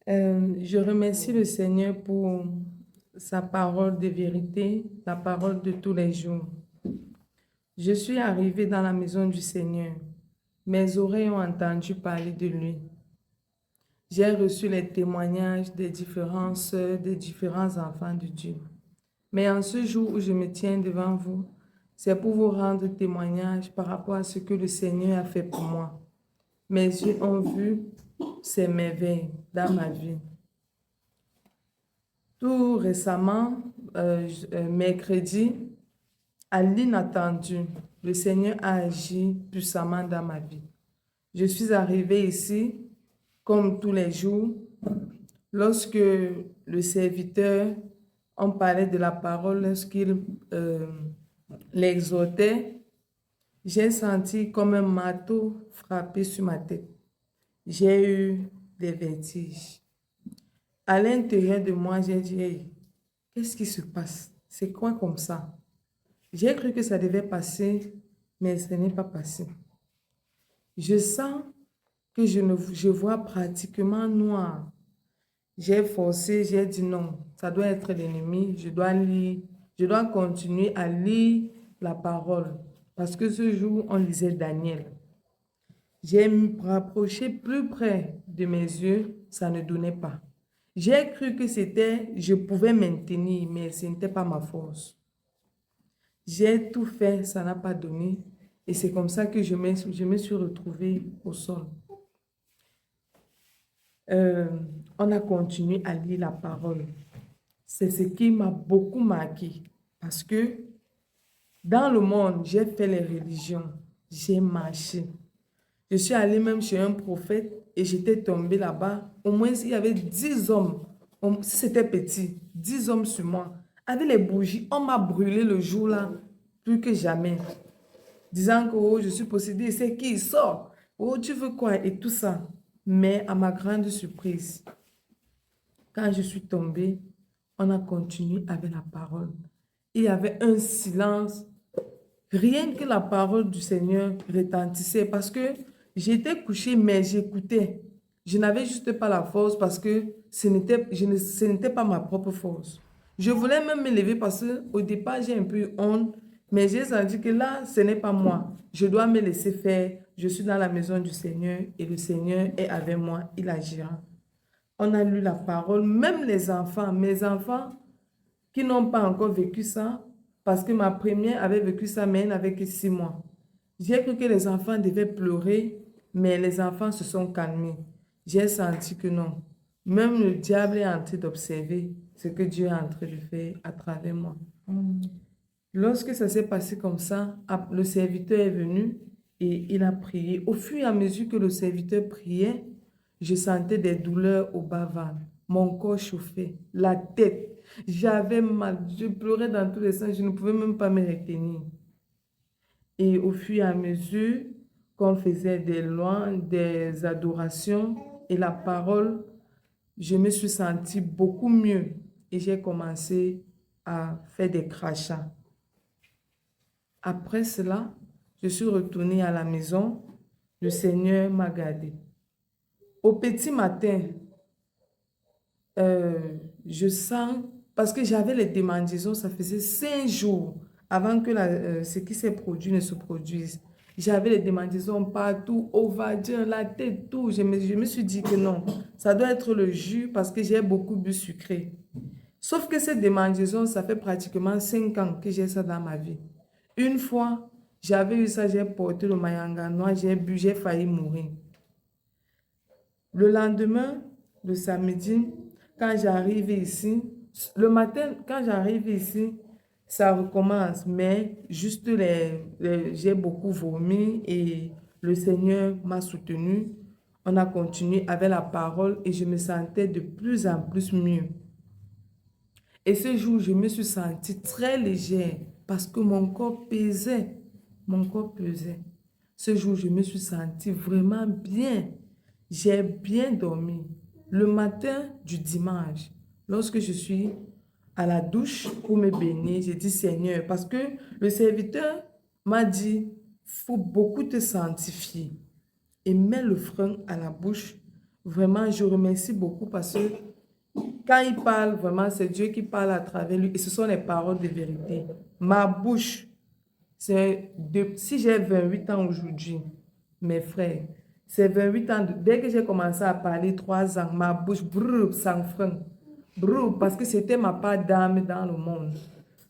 Je remercie le Seigneur pour sa parole de vérité, la parole de tous les jours. Je suis arrivée dans la maison du Seigneur. Mes oreilles ont entendu parler de lui. J'ai reçu les témoignages des différentes sœurs, des différents enfants de Dieu. Mais en ce jour où je me tiens devant vous, c'est pour vous rendre témoignage par rapport à ce que le Seigneur a fait pour moi. Mes yeux ont vu ses merveilles dans ma vie. Tout récemment, mercredi, à l'inattendu, le Seigneur a agi puissamment dans ma vie. Je suis arrivée ici, comme tous les jours, lorsque le serviteur, on parlait de la parole, lorsqu'il l'exhortait, j'ai senti comme un marteau frapper sur ma tête. J'ai eu des vertiges. À l'intérieur de moi, j'ai dit, hey, qu'est-ce qui se passe? C'est quoi comme ça? J'ai cru que ça devait passer, mais ce n'est pas passé. Je sens que je vois pratiquement noir. J'ai forcé, j'ai dit non, ça doit être l'ennemi, je dois lire, je dois continuer à lire la parole. Parce que ce jour, on lisait Daniel. J'ai me rapproché plus près de mes yeux, ça ne donnait pas. J'ai cru que c'était, je pouvais maintenir, mais ce n'était pas ma force. J'ai tout fait, ça n'a pas donné. Et c'est comme ça que je me suis retrouvée au sol. Euh, on a continué à lire la parole. C'est ce qui m'a beaucoup marqué. Parce que dans le monde, j'ai fait les religions. J'ai marché. Je suis allée même chez un prophète et j'étais tombée là-bas. Au moins, il y avait 10 hommes. Si c'était petit, 10 hommes sur moi. Avec les bougies, on m'a brûlé le jour-là plus que jamais. Disant que oh, je suis possédée, c'est qui sort? Oh, tu veux quoi? Et tout ça. Mais à ma grande surprise, quand je suis tombée, on a continué avec la parole. Il y avait un silence. Rien que la parole du Seigneur retentissait parce que j'étais couchée, mais j'écoutais. Je n'avais juste pas la force parce que ce n'était pas ma propre force. Je voulais même me lever parce qu'au départ, j'ai un peu eu honte, mais j'ai senti que là, ce n'est pas moi. Je dois me laisser faire. Je suis dans la maison du Seigneur et le Seigneur est avec moi. Il agira. On a lu la parole, même les enfants, mes enfants qui n'ont pas encore vécu ça, parce que ma première avait vécu ça, mais elle n'avait que 6 mois. J'ai cru que les enfants devaient pleurer, mais les enfants se sont calmés. J'ai senti que non. Même le diable est en train d'observer ce que Dieu est en train de faire à travers moi. Lorsque ça s'est passé comme ça, le serviteur est venu et il a prié. Au fur et à mesure que le serviteur priait, je sentais des douleurs au bas-ventre. Mon corps chauffait, la tête. J'avais mal, je pleurais dans tous les sens, je ne pouvais même pas me retenir. Et au fur et à mesure qu'on faisait des louanges, des adorations et la parole, je me suis sentie beaucoup mieux et j'ai commencé à faire des crachats. Après cela, je suis retournée à la maison. Le Seigneur m'a gardée. Au petit matin, je sens, parce que j'avais les démangeaisons, ça faisait 5 jours avant que ce qui s'est produit ne se produise. J'avais les démangeaisons partout, au vagin, la tête, tout. Je me suis dit que non, ça doit être le jus parce que j'ai beaucoup bu sucré. Sauf que cette démangeaison, ça fait pratiquement 5 ans que j'ai ça dans ma vie. Une fois, j'avais eu ça, j'ai porté le mayanga noir, j'ai bu, j'ai failli mourir. Le lendemain, le samedi, quand j'arrive ici, le matin, quand j'arrive ici, ça recommence, mais juste j'ai beaucoup vomi et le Seigneur m'a soutenu. On a continué avec la parole et je me sentais de plus en plus mieux. Et ce jour, je me suis sentie très légère parce que mon corps pesait. Mon corps pesait. Ce jour, je me suis sentie vraiment bien. J'ai bien dormi. Le matin du dimanche, lorsque je suis à la douche pour me baigner, j'ai dit Seigneur, parce que le serviteur m'a dit, faut beaucoup te sanctifier et mets le frein à la bouche Vraiment, je remercie beaucoup parce que quand il parle, vraiment, c'est Dieu qui parle à travers lui et ce sont les paroles de vérité. Ma bouche, si j'ai 28 ans aujourd'hui, mes frères, c'est 28 ans, dès que j'ai commencé à parler 3 ans, ma bouche, brrr, sans frein, brrr, parce que c'était ma part d'âme dans le monde.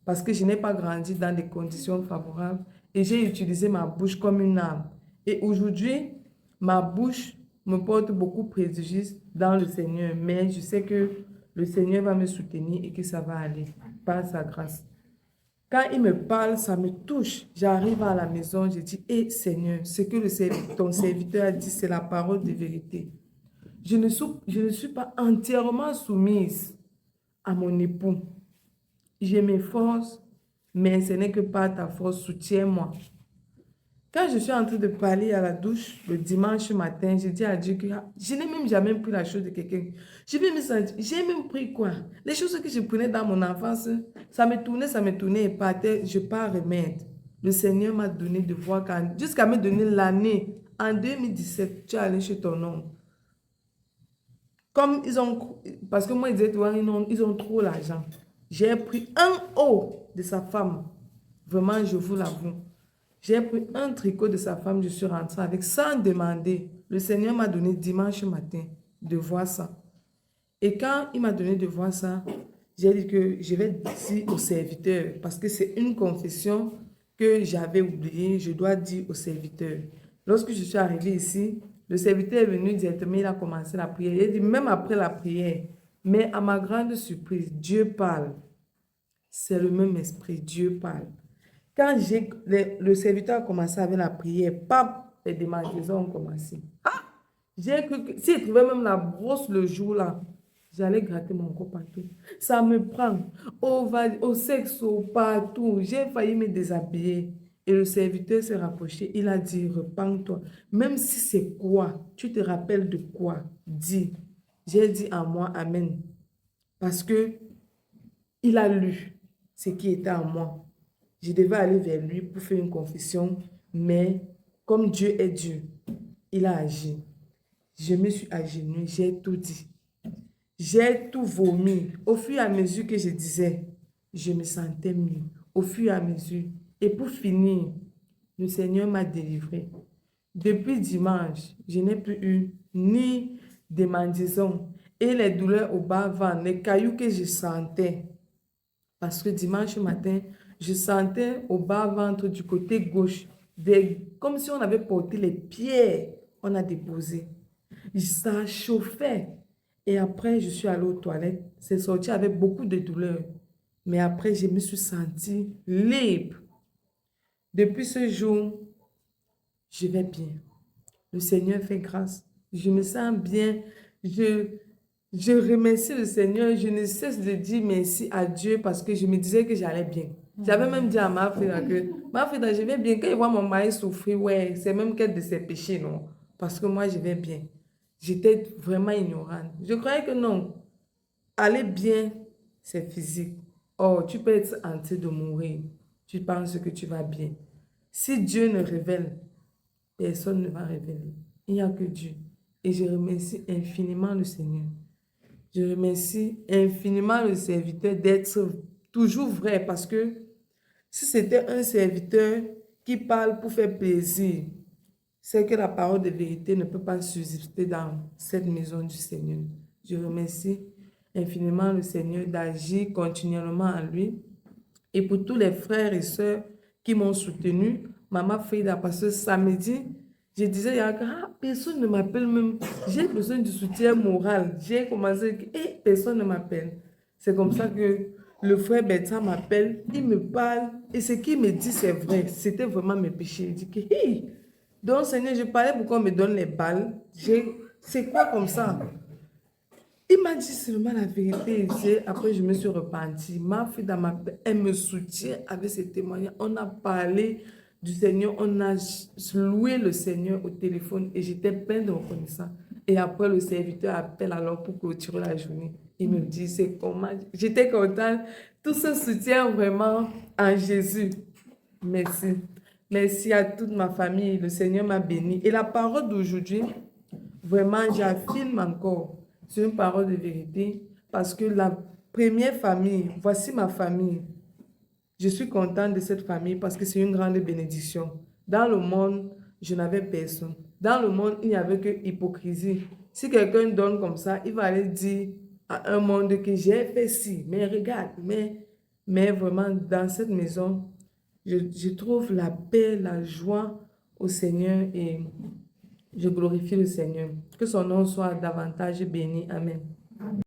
Parce que je n'ai pas grandi dans des conditions favorables et j'ai utilisé ma bouche comme une arme. Et aujourd'hui, ma bouche me porte beaucoup de préjudice dans le Seigneur, mais je sais que le Seigneur va me soutenir et que ça va aller par sa grâce. Quand il me parle, ça me touche. J'arrive à la maison, je dis, hé Seigneur, ce que ton serviteur a dit, c'est la parole de vérité. Je ne suis pas entièrement soumise à mon époux. Je m'efforce, mais ce n'est que par ta force, soutiens-moi. Quand je suis en train de parler à la douche le dimanche matin, je dis à Dieu que je n'ai même jamais pris la chose de quelqu'un. Je vais me sentir, j'ai même pris quoi? Les choses que je prenais dans mon enfance, ça me tournait et partait, je pars remettre. Le Seigneur m'a donné de voir jusqu'à me donner l'année, en 2017, tu es allé chez ton homme. Comme ils ont, parce que moi, ils disaient, ils ont trop l'argent. J'ai pris un haut de sa femme. Vraiment, je vous l'avoue. J'ai pris un tricot de sa femme, je suis rentrée avec sans demander. Le Seigneur m'a donné dimanche matin de voir ça. Et quand il m'a donné de voir ça, j'ai dit que je vais dire au serviteur, parce que c'est une confession que j'avais oubliée, je dois dire au serviteur. Lorsque je suis arrivée ici, le serviteur est venu directement, il a commencé la prière. Il a dit, même après la prière, mais à ma grande surprise, Dieu parle. C'est le même esprit, Dieu parle. Quand le serviteur a commencé avec la prière, pap, les démangeaisons ont commencé. J'ai cru que s'il trouvait même la brosse le jour-là, j'allais gratter mon corps partout. Ça me prend au sexe, partout. J'ai failli me déshabiller. Et le serviteur s'est rapproché. Il a dit, repens-toi. Même si c'est quoi, tu te rappelles de quoi, dis. J'ai dit à moi, Amen. Parce que il a lu ce qui était en moi. Je devais aller vers lui pour faire une confession, mais comme Dieu est Dieu, il a agi. Je me suis agenouillée, j'ai tout dit. J'ai tout vomi. Au fur et à mesure que je disais, je me sentais mieux. Au fur et à mesure. Et pour finir, le Seigneur m'a délivré. Depuis dimanche, je n'ai plus eu ni de mendiants et les douleurs au bas-ventre, les cailloux que je sentais. Parce que dimanche matin, je sentais au bas-ventre du côté gauche, comme si on avait porté les pierres, on a déposé. Ça chauffait. Et après, je suis allée aux toilettes. C'est sorti avec beaucoup de douleur. Mais après, je me suis sentie libre. Depuis ce jour, je vais bien. Le Seigneur fait grâce. Je me sens bien. Je remercie le Seigneur. Je ne cesse de dire merci à Dieu parce que je me disais que j'allais bien. J'avais même dit à ma frère que, ma frère, je vais bien. Quand il voit mon mari souffrir, ouais, c'est même quel de ses péchés, non? Parce que moi, je vais bien. J'étais vraiment ignorante. Je croyais que non. Aller bien, c'est physique. Oh, tu peux être en train de mourir. Tu penses que tu vas bien. Si Dieu ne révèle, personne ne va révéler. Il n'y a que Dieu. Et je remercie infiniment le Seigneur. Je remercie infiniment le serviteur d'être toujours vrai parce que si c'était un serviteur qui parle pour faire plaisir, c'est que la parole de vérité ne peut pas subsister dans cette maison du Seigneur. Je remercie infiniment le Seigneur d'agir continuellement en lui. Et pour tous les frères et sœurs qui m'ont soutenu, Maman Frida, parce que samedi, je disais, personne ne m'appelle même. J'ai besoin du soutien moral. J'ai commencé, personne ne m'appelle. C'est comme ça que le frère Bertrand m'appelle, il me parle, et ce qu'il me dit, c'est vrai. C'était vraiment mes péchés. Il dit que, hey, donc Seigneur, je parlais pour qu'on me donne les balles. C'est quoi comme ça? Il m'a dit seulement la vérité. Après, je me suis repentie. Ma fille, elle me soutient avec ses témoignages. On a parlé du Seigneur, on a loué le Seigneur au téléphone et j'étais pleine de reconnaissance. Et après, le serviteur appelle alors pour clôturer la journée. Il me dit, c'est comment? J'étais contente. Tout ce soutien vraiment en Jésus. Merci. Merci à toute ma famille. Le Seigneur m'a béni. Et la parole d'aujourd'hui Vraiment, j'affirme encore. C'est une parole de vérité parce que la première famille, voici ma famille. Je suis contente de cette famille parce que c'est une grande bénédiction. Dans le monde, je n'avais personne. Dans le monde, il n'y avait que hypocrisie. Si quelqu'un donne comme ça, il va aller dire à un monde que j'ai fait ci, mais regarde, mais vraiment, dans cette maison, je trouve la paix, la joie au Seigneur et je glorifie le Seigneur. Que son nom soit davantage béni. Amen.